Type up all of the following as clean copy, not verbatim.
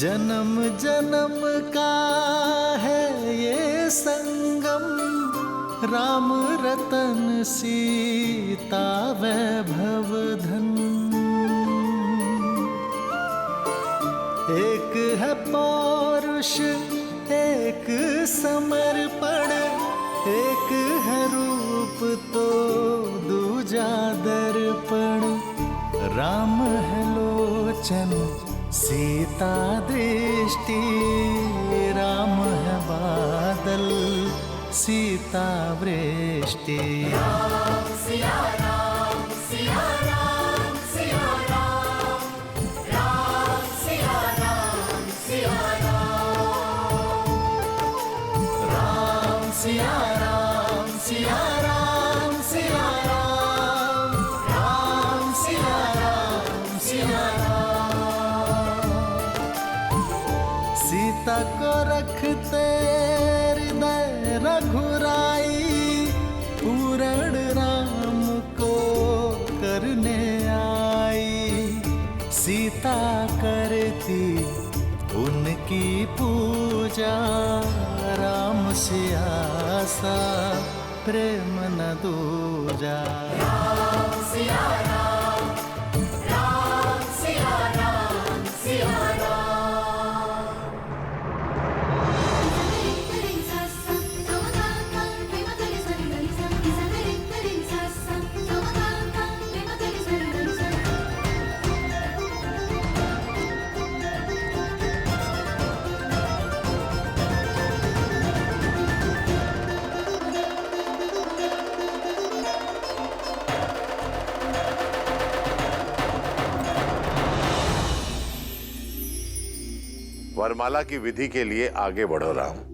जन्म जन्म का है ये संगम, राम रतन सीता वैभव धन। एक है पौरुष एक समर्पण, एक है रूप तो दूजा दर्पण। राम है लोचन सीता दृष्टि, राम है बादल सीता वृष्टि। राम सिया राम सिया राम सिया राम, राम सिया राम सिया राम, राम सिया राम सिया राम सिया राम, राम सिया राम सिया राम। सीता को रखते हृदय रघुराई, पूर्ण राम को करने आई। सीता करती उनकी पूजा, राम सिया सा प्रेम न दूजा। राम सिया राम, राम सिया राम सिया राम। वरमाला की विधि के लिए आगे बढ़ो राम।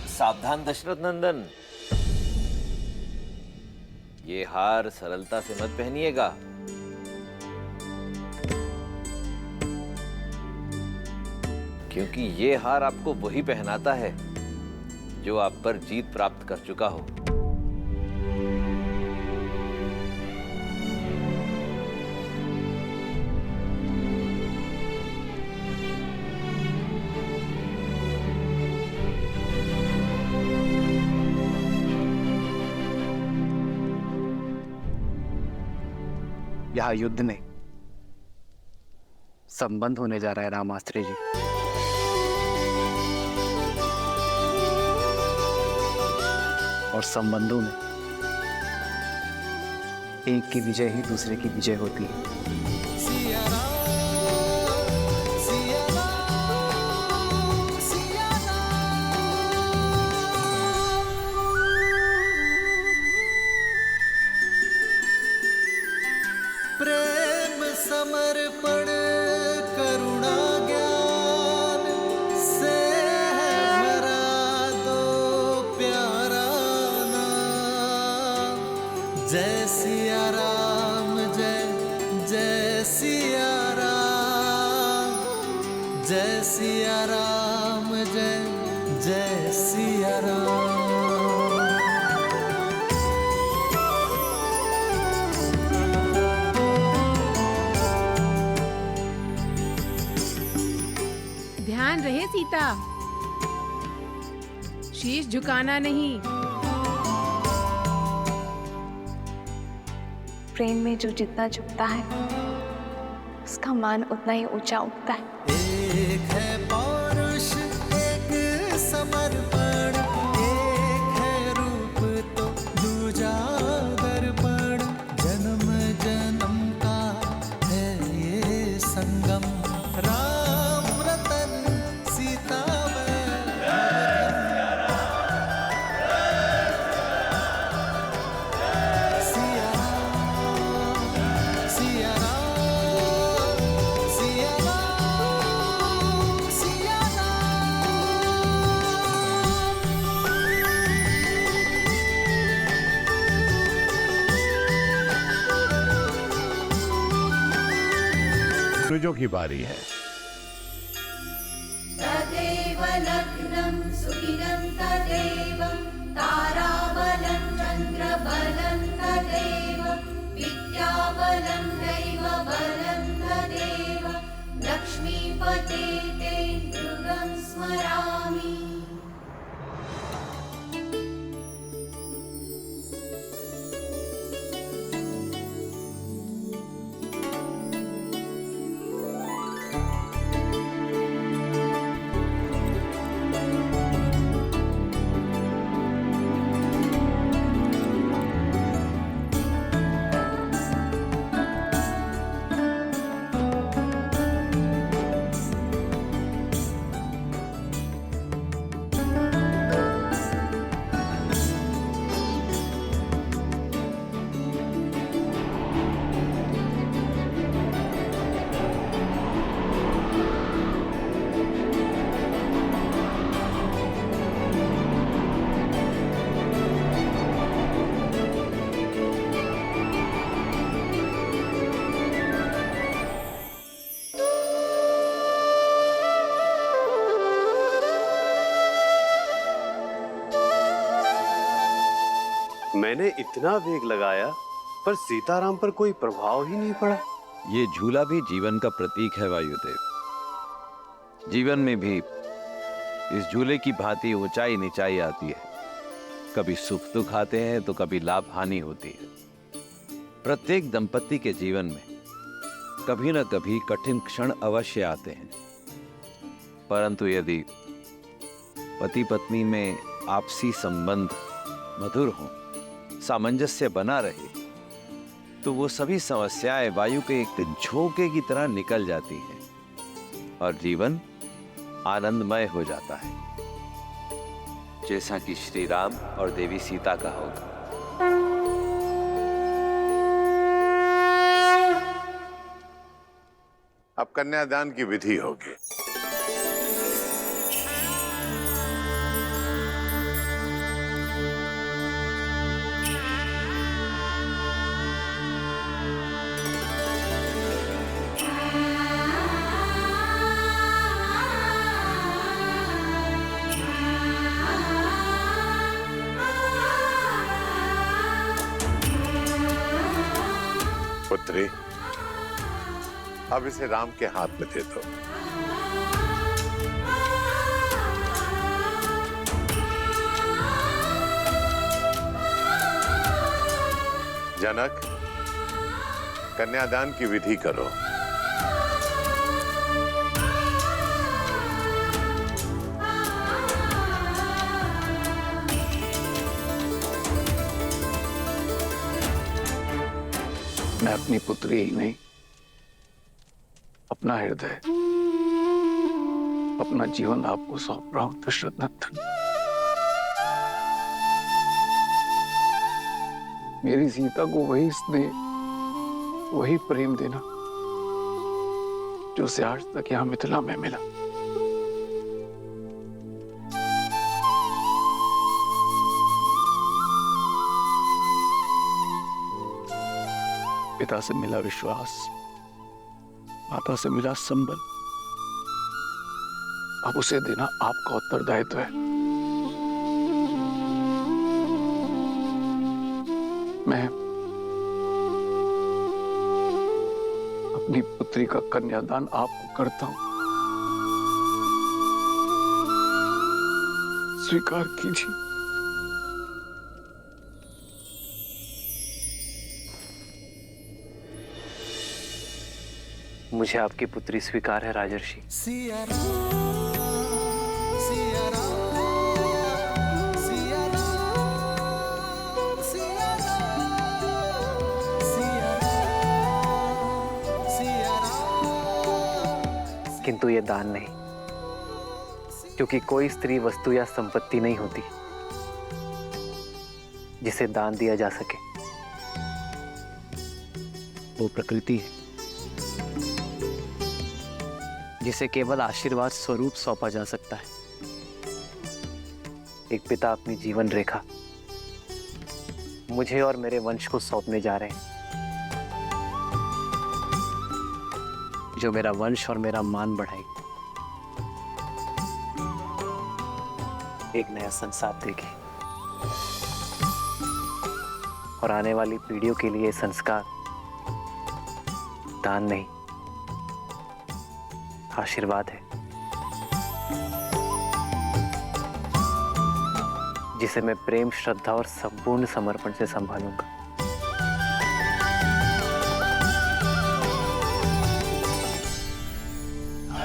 सावधान दशरथ नंदन, ये हार सरलता से मत पहनिएगा। क्योंकि ये हार आपको वही पहनाता है जो आप पर जीत प्राप्त कर चुका हो। यहाँ युद्ध नहीं, संबंध होने जा रहा है रामास्त्री जी। और संबंधों में एक की विजय ही दूसरे की विजय होती है। प्रेम समर्पण करुणा ज्ञान से है भरा दो प्यारा नाम। जय सिया राम जय जय सिया राम, जय सिया राम जय जय सिया राम। ध्यान रहे सीता, शीश झुकाना नहीं। प्रेम में जो जितना झुकता है उसका मान उतना ही ऊंचा उठता है। एक है पौरुष एक समर्पण, एक है रूप तो दूजा दर्पण। जन्म जन्म का है ये संगम, राम रतन सीता सिया सिया राम ऋतुजों की बारी है। तदेव लग्नं सुदिनं तदेव ताराबलं चन्द्रबलं तदेव विद्याबलं दैवबलं तदेव लक्ष्मीपते ते नृगं स्मरामि। मैंने इतना वेग लगाया पर सीताराम पर कोई प्रभाव ही नहीं पड़ा। ये झूला भी जीवन का प्रतीक है वायुदेव। जीवन में भी इस झूले की भांति ऊंचाई नीचाई आती है। कभी सुख दुख आते हैं तो कभी लाभ हानि होती है। प्रत्येक दंपति के जीवन में कभी न कभी कठिन क्षण अवश्य आते हैं, परंतु यदि पति पत्नी में आपसी संबंध मधुर हो, सामंजस्य बना रहे, तो वो सभी समस्याएं वायु के एक झोंके की तरह निकल जाती हैं और जीवन आनंदमय हो जाता है, जैसा कि श्री राम और देवी सीता का होगा। अब कन्यादान की विधि होगी। पुत्री, अब इसे राम के हाथ में दे दो। जनक, कन्यादान की विधि करो। मैं अपनी पुत्री ही नहीं, अपना हृदय, अपना जीवन आपको सौंप रहा हूं दशरथ नंदन। मेरी सीता को वही स्नेह, वही प्रेम देना जो उसे आज तक यहां मिथिला में मिला। पिता से मिला विश्वास, माता से मिला संबल, अब उसे देना आपका उत्तरदायित्व है। मैं अपनी पुत्री का कन्यादान आपको करता हूं, स्वीकार कीजिए। मुझे आपकी पुत्री स्वीकार है राजर्षि। सिया राम, सिया राम, सिया राम, सिया राम, सिया राम, सिया राम। किंतु ये दान नहीं, क्योंकि कोई स्त्री वस्तु या संपत्ति नहीं होती जिसे दान दिया जा सके। वो प्रकृति है जिसे केवल आशीर्वाद स्वरूप सौंपा जा सकता है। एक पिता अपनी जीवन रेखा मुझे और मेरे वंश को सौंपने जा रहे हैं। जो मेरा वंश और मेरा मान बढ़ाएगी, एक नया संसार देगी और आने वाली पीढ़ियों के लिए संस्कार दान नहीं, आशीर्वाद है, जिसे मैं प्रेम, श्रद्धा और संपूर्ण समर्पण से संभालूंगा।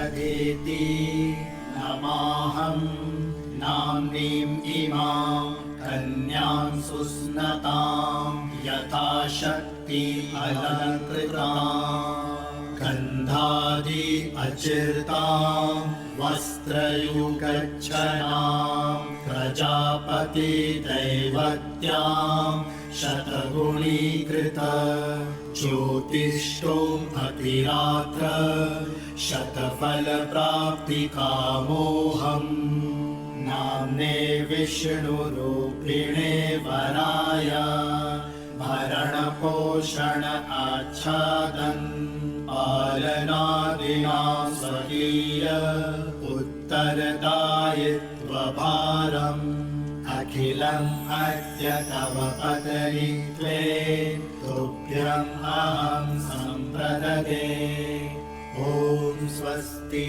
अदिति नमाहं नाम्नीं इमां कन्यां सुस्नतां यथाशक्ति अलङ्कृतां गन्धादि अचिर्तां वस्त्रयुगच्छनां प्रजापति दैवत्यां शतगुणीकृत ज्योतिष्ठो अतिरात्र शतफल प्राप्ति कामोऽहम् नाम्ने विष्णुरूपिणे वराय भरण पोषण आच्छादन पालनादिना स्वकीय उत्तरदायित्वभारम् अखिलम् अद्य तव पतनित्वे तुभ्यम् अहं सम्प्रददे। ॐ स्वस्ति।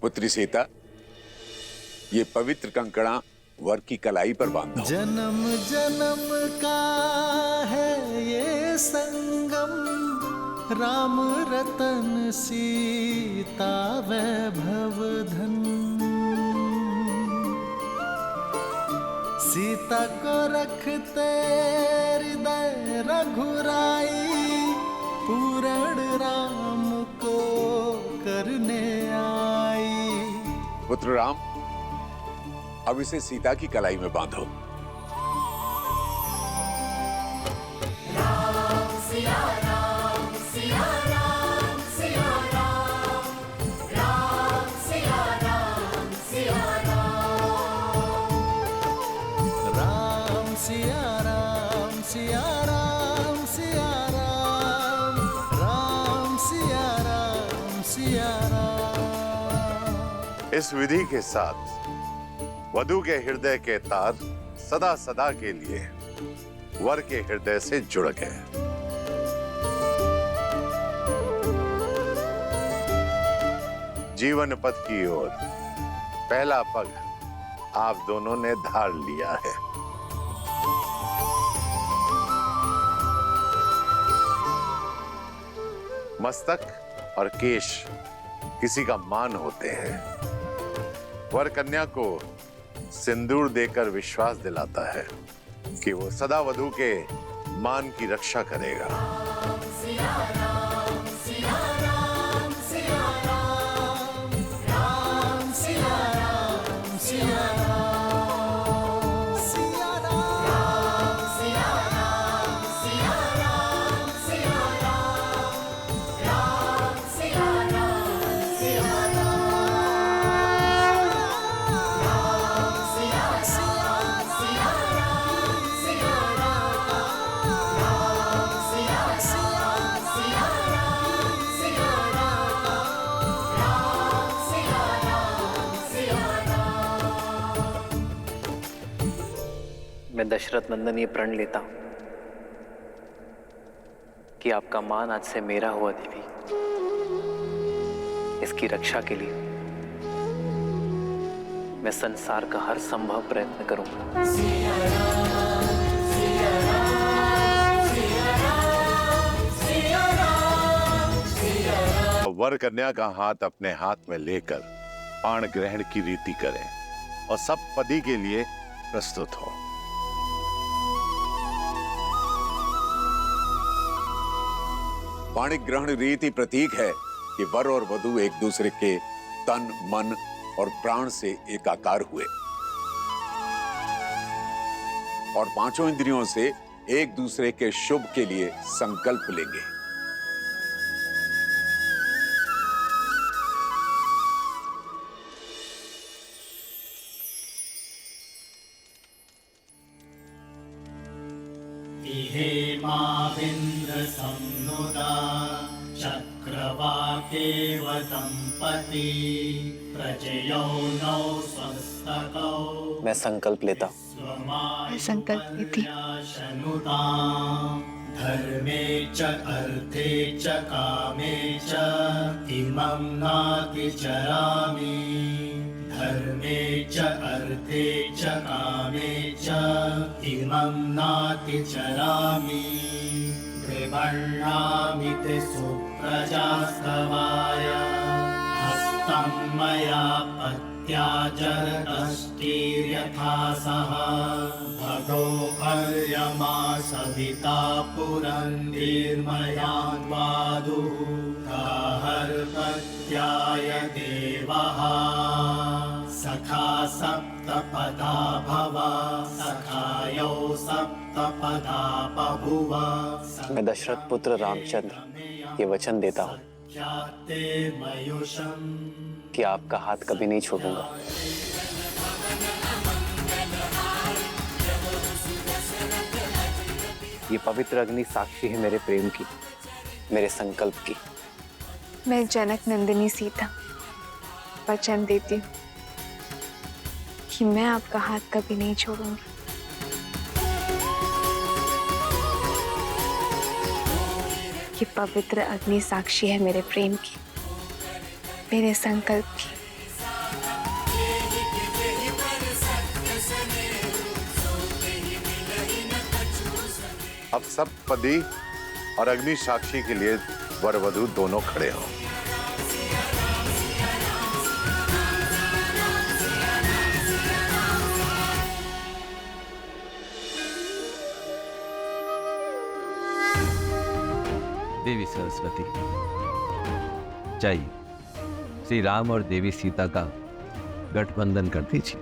पुत्री सीता, ये पवित्र कंकड़ा वर की कलाई पर बांधो। जन्म जन्म का है ये संगम, राम रतन सीता वैभव धन। सीता को रखते हृदय रघुराई, पूर्ण राम को करने आई। पुत्र राम, अब इसे सीता की कलाई में बांधो। राम सिया राम सिया राम सिया राम, राम सिया राम सिया राम, राम सिया राम सिया राम सिया राम, राम सिया राम सिया राम। इस विधि के साथ वधू के हृदय के तार सदा सदा के लिए वर के हृदय से जुड़ गए। जीवन पथ की ओर पहला पग आप दोनों ने धार लिया है। मस्तक और केश किसी का मान होते हैं। वर कन्या को सिंदूर देकर विश्वास दिलाता है कि वो सदा वधू के मान की रक्षा करेगा। सिया राम सिया राम सिया राम, राम सिया राम सिया राम, सिया राम सिया राम सिया राम सिया राम, राम सिया राम सिया मैं दशरथ नंदन ये प्रण लेता हूं कि आपका मान आज से मेरा हुआ देवी। इसकी रक्षा के लिए मैं संसार का हर संभव प्रयत्न करूंगा। वर कन्या का हाथ अपने हाथ में लेकर पाण ग्रहण की रीति करें और सब पदी के लिए प्रस्तुत हो। पाणिक ग्रहण रीति प्रतीक है कि वर और वधू एक दूसरे के तन, मन और प्राण से एकाकार हुए और पांचों इंद्रियों से एक दूसरे के शुभ के लिए संकल्प लेंगे। इहेमाविन्द्रसंनुदा चक्रवाकेव दम्पती प्रजयो नौ स्वस्तकौ मैं संकल्प लेता हूँ। मैं संकल्प लेती हूँ। धर्मे च अर्थे च कामे च इमं नातिचरामि धर्मे च अर्थे च कामे च इमं नातिचरामि त्रिवर्णामि ते सुप्रजास्तवाय हस्तं मया पत्याजरष्टिर्यथा सह भगो अर्यमा सविता पुरन्दीर्मयान्वादुः गाहर्पत्याय देवः सखा सप्तपदा भव सखायो सप्तपदा बभुव मैं दशरथ पुत्र रामचंद्र ये वचन देता हूँ कि आपका हाथ कभी नहीं छोड़ूंगा। ये पवित्र अग्नि साक्षी है मेरे प्रेम की, मेरे संकल्प की। मैं जनक नंदिनी सीता वचन देती हूँ कि मैं आपका हाथ कभी नहीं छोड़ूंगी। ये पवित्र अग्नि साक्षी है मेरे प्रेम की, मेरे संकल्प की। अब सब पति और अग्नि साक्षी के लिए वर वधू दोनों खड़े हों। देवी सरस्वती, जाइए श्री राम और देवी सीता का गठबंधन कर दीजिए।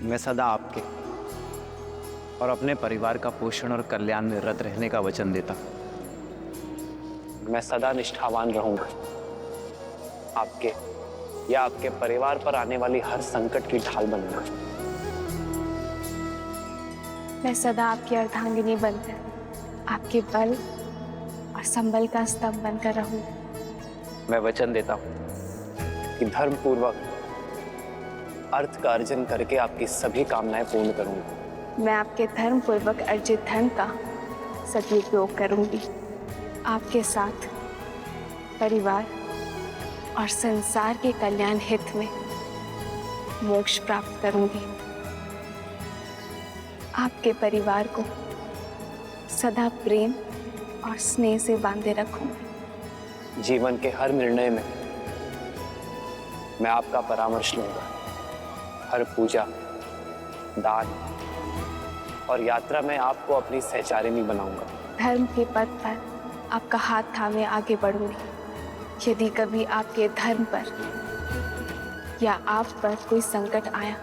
मैं सदा आपके और अपने परिवार का पोषण और कल्याण में रत रहने का वचन देता हूं। मैं सदा निष्ठावान रहूंगा, आपके या आपके परिवार पर आने वाली हर संकट की ढाल बनूंगा। मैं सदा आपकी अर्धांगिनी बनकर आपके बल और संबल का स्तंभ बनकर रहूंगा। मैं वचन देता हूं कि धर्म पूर्वक अर्थ का अर्जन करके आपकी सभी कामनाएं पूर्ण करूंगा। मैं आपके धर्म पूर्वक अर्जित धन का सदुपयोग करूंगी। आपके साथ परिवार और संसार के कल्याण हित में मोक्ष प्राप्त करूंगी। आपके परिवार को सदा प्रेम और स्नेह से बांधे रखूंगी। जीवन के हर निर्णय में मैं आपका परामर्श लूंगा। हर पूजा, दान और यात्रा में आपको अपनी सहचारिणी बनाऊंगा। धर्म के पथ पर आपका हाथ थामे आगे बढ़ूंगी। यदि कभी आपके धर्म पर या आप पर कोई संकट आया,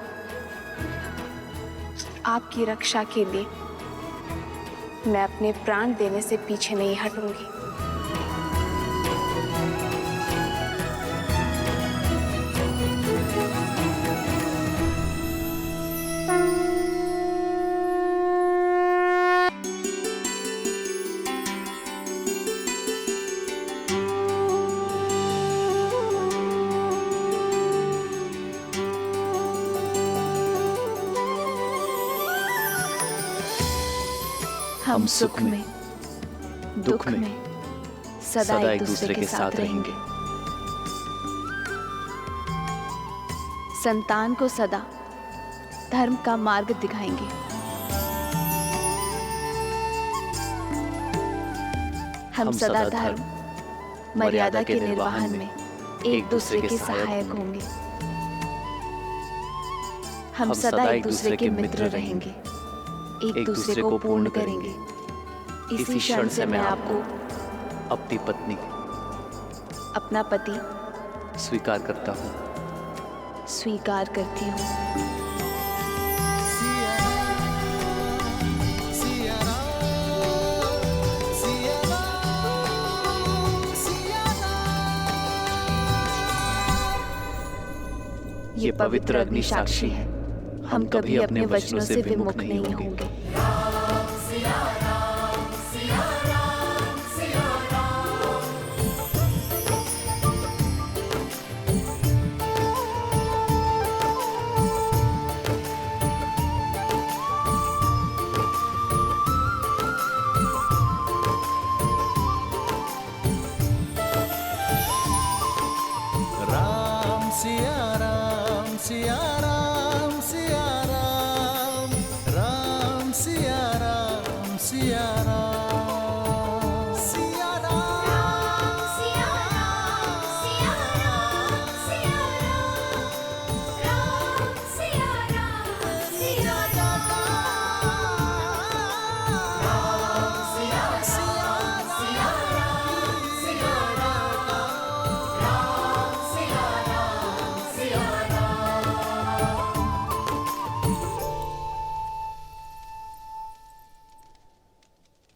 आपकी रक्षा के लिए मैं अपने प्राण देने से पीछे नहीं हटूंगी। हम सुख में, दुख में सदा एक दूसरे के साथ रहेंगे। संतान को सदा धर्म का मार्ग दिखाएंगे। हम सदा धर्म मर्यादा के निर्वहन में एक दूसरे के सहायक होंगे। हम सदा एक दूसरे के मित्र रहेंगे, एक दूसरे को पूर्ण करेंगे। इसी क्षण से मैं आपको अपनी पत्नी अपना पति स्वीकार करता हूँ। स्वीकार करती हूँ। ये पवित्र अग्नि साक्षी है, हम कभी अपने वचनों से विमुख नहीं होंगे।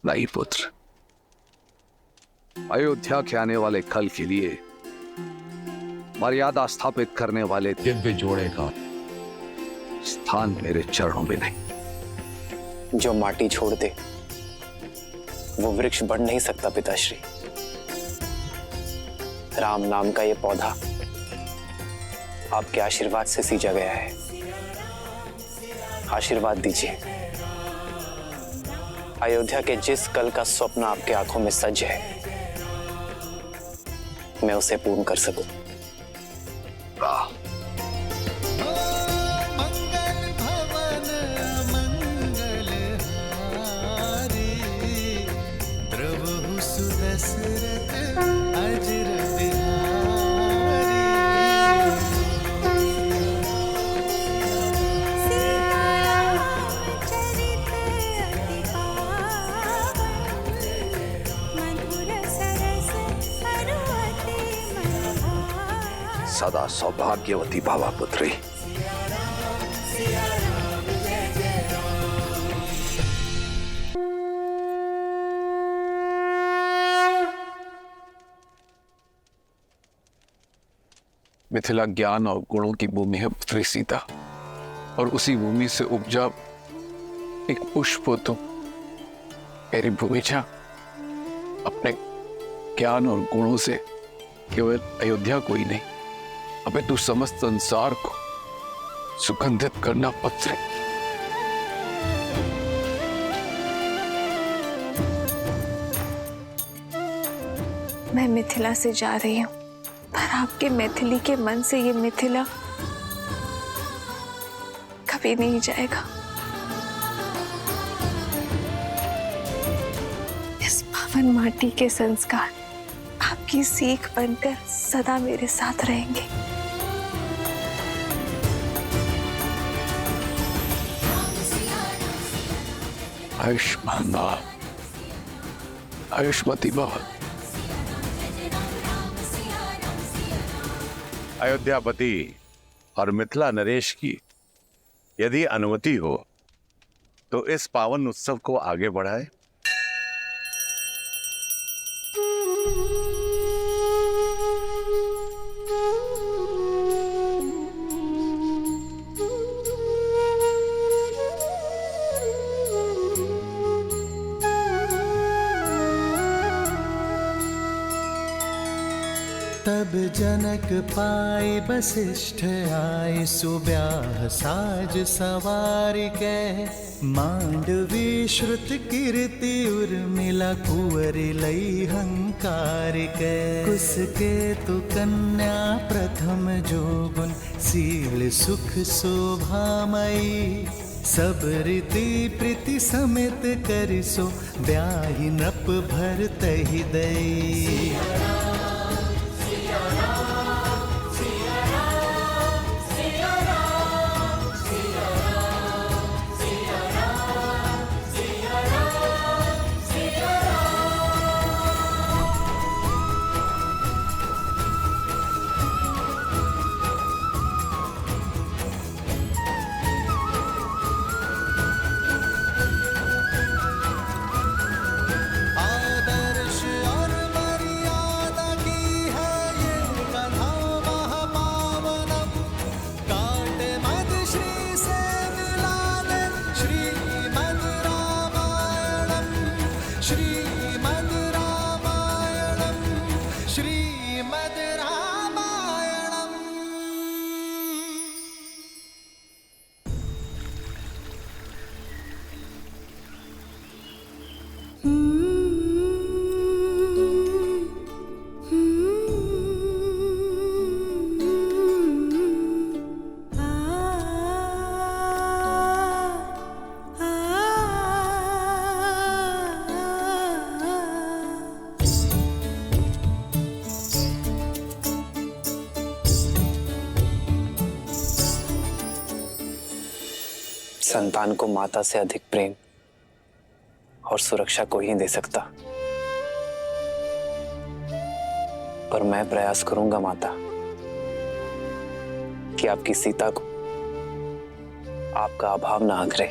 नहीं पुत्र, अयोध्या के आने वाले कल के लिए मर्यादा स्थापित करने वाले दिव्य जोड़े का स्थान मेरे चरणों में नहीं। जो माटी छोड़ दे वो वृक्ष बढ़ नहीं सकता पिताश्री। राम नाम का ये पौधा आपके आशीर्वाद से सींचा गया है। आशीर्वाद दीजिए, अयोध्या के जिस कल का स्वप्न आपके आंखों में सज है, मैं उसे पूर्ण कर सकूं। सदा सौभाग्यवती भावा पुत्री। मिथिला ज्ञान और गुणों की भूमि है पुत्री सीता, और उसी भूमि से उपजा एक पुष्प हो तुम। मेरी भूमिजा अपने ज्ञान और गुणों से केवल अयोध्या को ही नहीं, अपितु समस्त संसार को सुगंधित करना पुत्री। मैं मिथिला से जा रही हूँ, पर आपके मैथिली के मन से ये मिथिला कभी नहीं जाएगा। इस पावन माटी के संस्कार आपकी सीख बनकर सदा मेरे साथ रहेंगे। आयुष्मान भव, आयुष्मती भव। अयोध्यापति और मिथिला नरेश की यदि अनुमति हो तो इस पावन उत्सव को आगे बढ़ाए। तब जनक पाए वशिष्ठ आए, सुब्याह साज सवार के। मांडवी श्रुत कीर्ति उर्मिला, कुंवर लई हंकार के। कुसके तु कन्या प्रथम जोगुन, सील सुख शोभामयी। सब रीति प्रीति समेत करिसो ब्याही नप भर तहि दई। आदर्श और मर्यादा की है ये कथा महापावनम। काट मद श्री से मिला ले श्रीमद् रामायणम, श्रीमद् रामायणम, श्रीमद् रामायणम। संतान को माता से अधिक प्रेम और सुरक्षा कोई नहीं दे सकता, पर मैं प्रयास करूंगा माता कि आपकी सीता को आपका अभाव ना आकरे।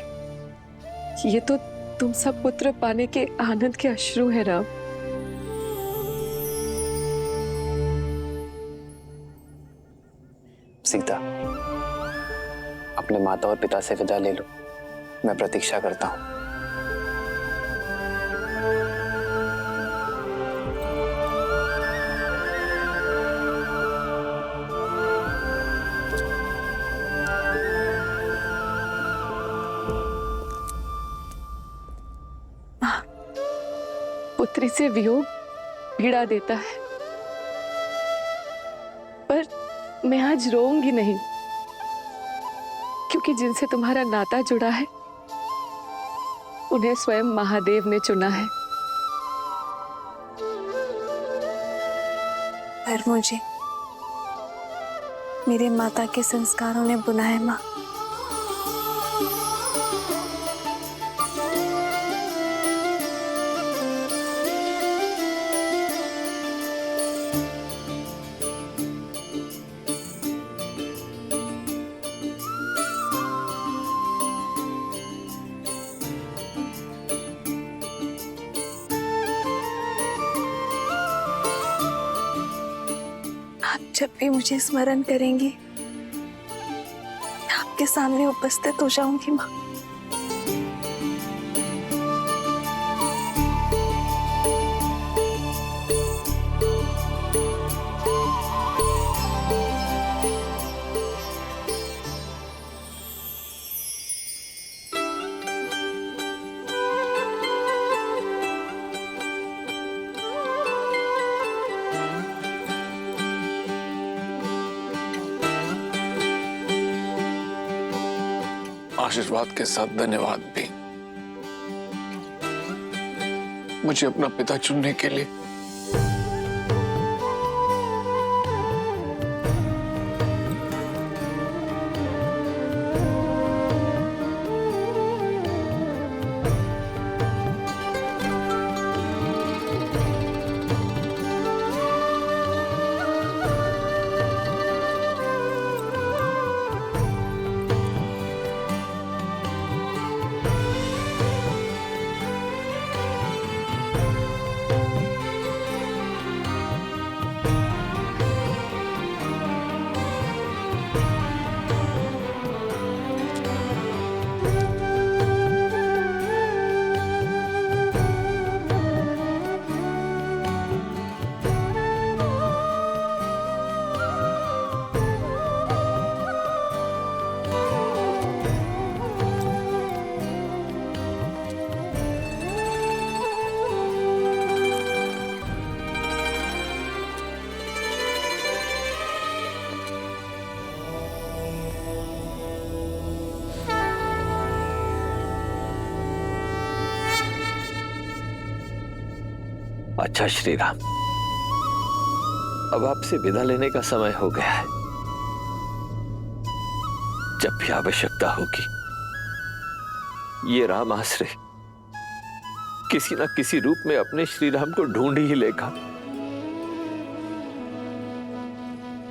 ये तो तुम सब पुत्र पाने के आनंद के अश्रु है राम। सीता, अपने माता और पिता से विदा ले लो, मैं प्रतीक्षा करता हूं। पुत्री से वियोग पीड़ा देता है, पर मैं आज रोऊंगी नहीं, क्योंकि जिनसे तुम्हारा नाता जुड़ा है उन्हें स्वयं महादेव ने चुना है। पर मुझे मेरे माता के संस्कारों ने बुलाया माँ। जब भी मुझे स्मरण करेंगी मैं आपके सामने उपस्थित हो जाऊंगी माँ। आशीर्वाद के साथ धन्यवाद भी, मुझे अपना पिता चुनने के लिए। अच्छा श्री राम, अब आपसे विदा लेने का समय हो गया है। जब भी आवश्यकता होगी ये राम आश्रय किसी न किसी रूप में अपने श्री राम को ढूंढ ही लेगा।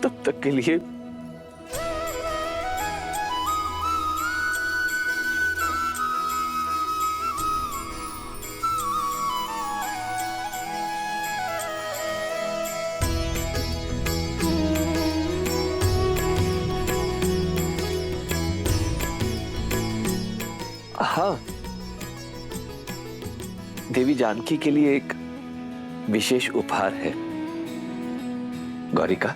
तब तक के लिए हाँ, देवी जानकी के लिए एक विशेष उपहार है। गौरिका,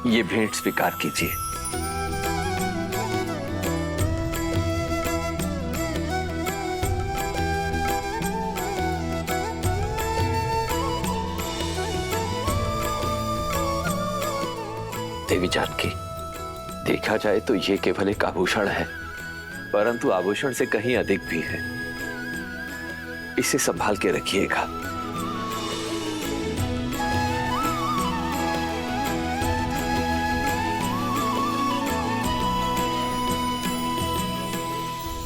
ये भेंट स्वीकार कीजिए। देवी जानकी, देखा जाए तो ये केवल एक आभूषण है, परंतु आभूषण से कहीं अधिक भी है। इसे संभाल के रखिएगा।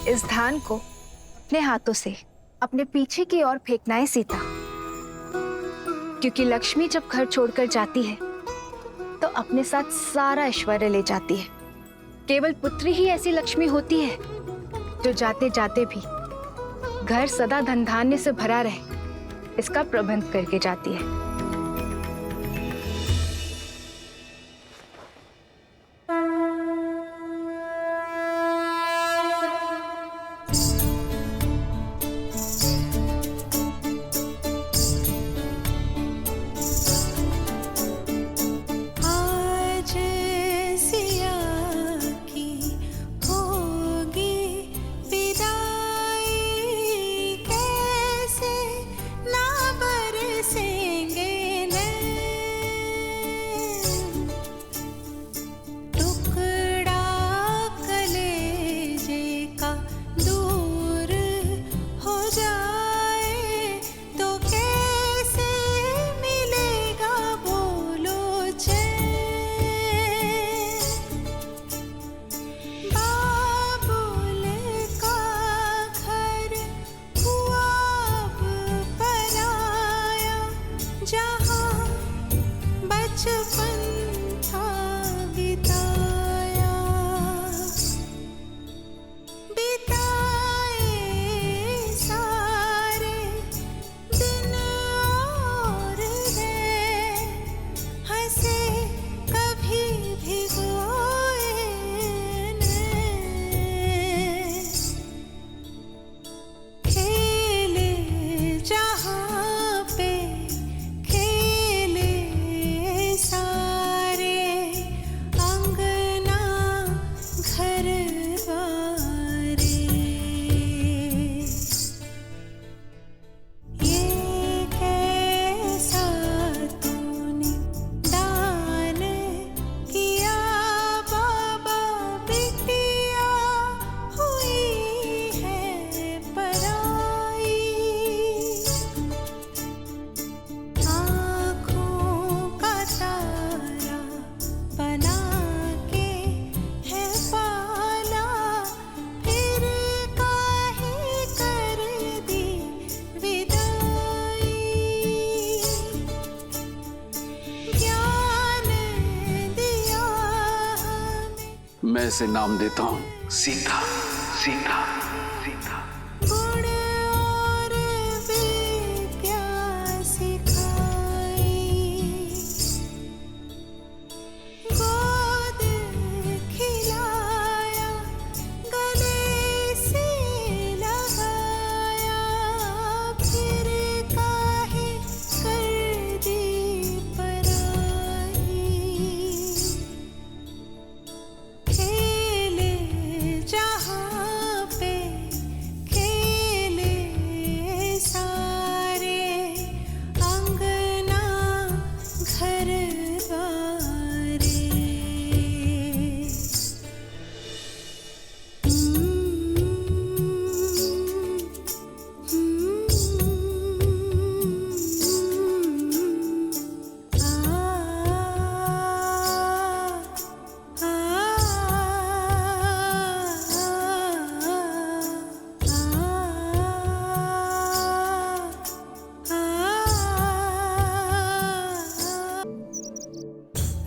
इस धान को अपने हाथों से अपने पीछे की ओर फेंकना है सीता, क्योंकि लक्ष्मी जब घर छोड़कर जाती है तो अपने साथ सारा ऐश्वर्य ले जाती है। केवल पुत्री ही ऐसी लक्ष्मी होती है जो जाते जाते भी घर सदा धन धान्य से भरा रहे, इसका प्रबंध करके जाती है। मैं इसे नाम देता हूं सीता। सीता सीता जहाँ पे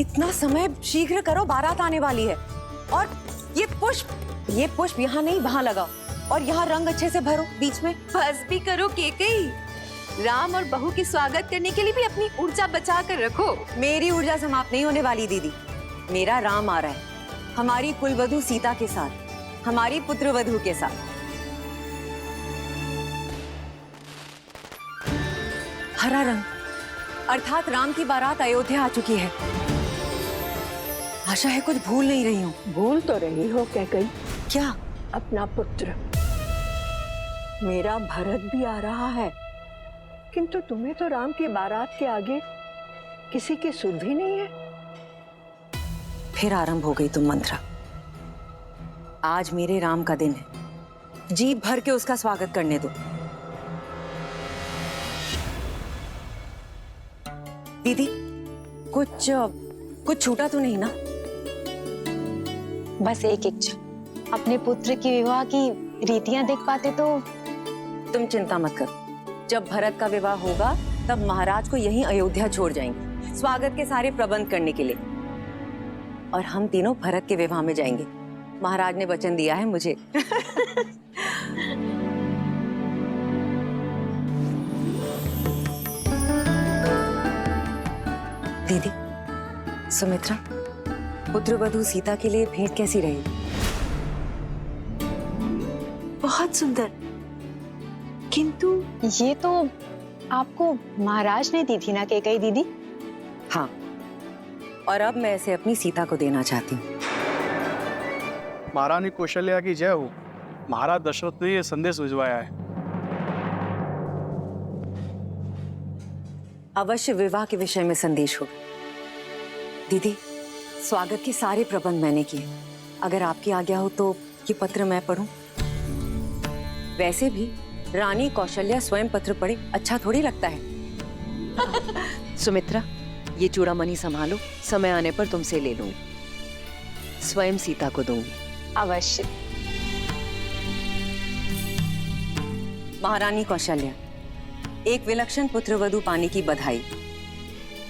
इतना समय शीघ्र करो, बारात आने वाली है। और ये पुष्प यहाँ नहीं वहाँ लगाओ, और यहाँ रंग अच्छे से भरो बीच में। बस भी करो केकई, राम और बहू के स्वागत करने के लिए भी अपनी ऊर्जा बचा कर रखो। मेरी ऊर्जा समाप्त नहीं होने वाली दीदी। मेरा राम आ रहा है हमारी कुलवधू सीता के साथ, हमारी पुत्रवधू के साथ। हरा रंग अर्थात राम की बारात अयोध्या आ चुकी है। आशा है कुछ भूल नहीं रही हूँ। भूल तो रही हो कैकई। क्या? अपना पुत्र। मेरा भरत भी आ रहा है, किंतु तुम्हें तो राम की बारात के आगे किसी की सुध भी नहीं है। फिर आरंभ हो गई तुम मंत्रा। आज मेरे राम का दिन है, जी भर के उसका स्वागत करने दो। दीदी कुछ छूटा तो नहीं ना? बस एक इच्छा, अपने पुत्र की विवाह की रीतियां देख पाते तो। तुम चिंता मत करो, जब भरत का विवाह होगा तब महाराज को यहीं अयोध्या छोड़ जाएंगे स्वागत के सारे प्रबंध करने के लिए, और हम तीनों भरत के विवाह में जाएंगे। महाराज ने वचन दिया है मुझे। दीदी, सुमित्रा, पुत्रवधू सीता के लिए भेंट कैसी रही? बहुत सुंदर, किंतु ये तो आपको महाराज ने दी थी ना कैकई दीदी? हाँ, और अब मैं इसे अपनी सीता को देना चाहती हूँ। महारानी कौशल्या की जय हो। महाराज दशरथ ने ये संदेश भिजवाया है। अवश्य विवाह के विषय में संदेश होगा। दीदी, स्वागत के सारे प्रबंध मैंने किए। अगर आपकी आज्ञा हो तो ये पत्र मैं पढूं? वैसे भी रानी कौशल्या स्वयं पत्र पढ़े अच्छा थोड़ी लगता है। सुमित्रा, ये चूड़ामणि संभालो, समय आने पर तुमसे ले लूंगी। स्वयं सीता को दूंगी। अवश्य। महारानी कौशल्या, एक विलक्षण पुत्रवधू पाने की बधाई।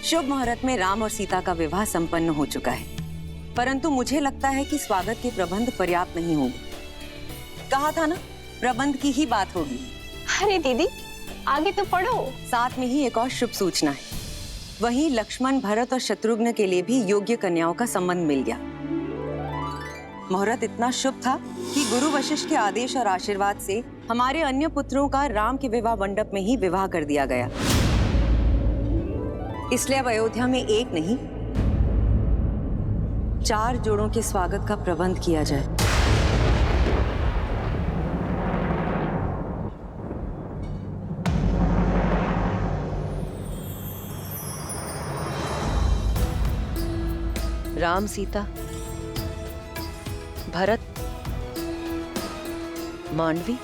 शुभ मुहूर्त में राम और सीता का विवाह संपन्न हो चुका है, परंतु मुझे लगता है कि स्वागत के प्रबंध पर्याप्त नहीं होंगे। कहा था ना, प्रबंध की ही बात होगी। अरे दीदी, आगे तो पढ़ो। साथ में ही एक और शुभ सूचना है। वहीं लक्ष्मण, भरत और शत्रुघ्न के लिए भी योग्य कन्याओं का संबंध मिल गया। मुहूर्त इतना शुभ था कि गुरु वशिष्ठ के आदेश और आशीर्वाद से हमारे अन्य पुत्रों का राम के विवाह मंडप में ही विवाह कर दिया गया। इसलिए अब अयोध्या में एक नहीं, 4 जोड़ों के स्वागत का प्रबंध किया जाए। राम सीता, भरत, मांडवी,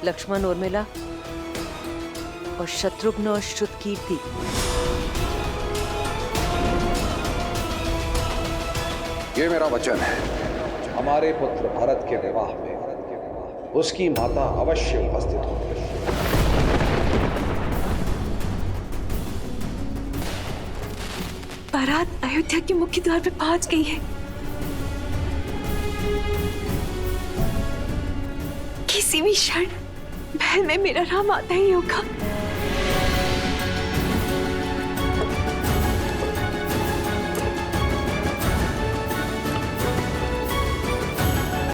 लक्ष्मण उर्मिला और शत्रुघ्न और श्रुतकीर्ति। ये मेरा वचन है, हमारे पुत्र भरत के विवाह में उसकी माता अवश्य उपस्थित होगी। बारात अयोध्या के मुख्य द्वार पे पहुंच गई है। किसी भी क्षण महल में मेरा राम आता ही होगा।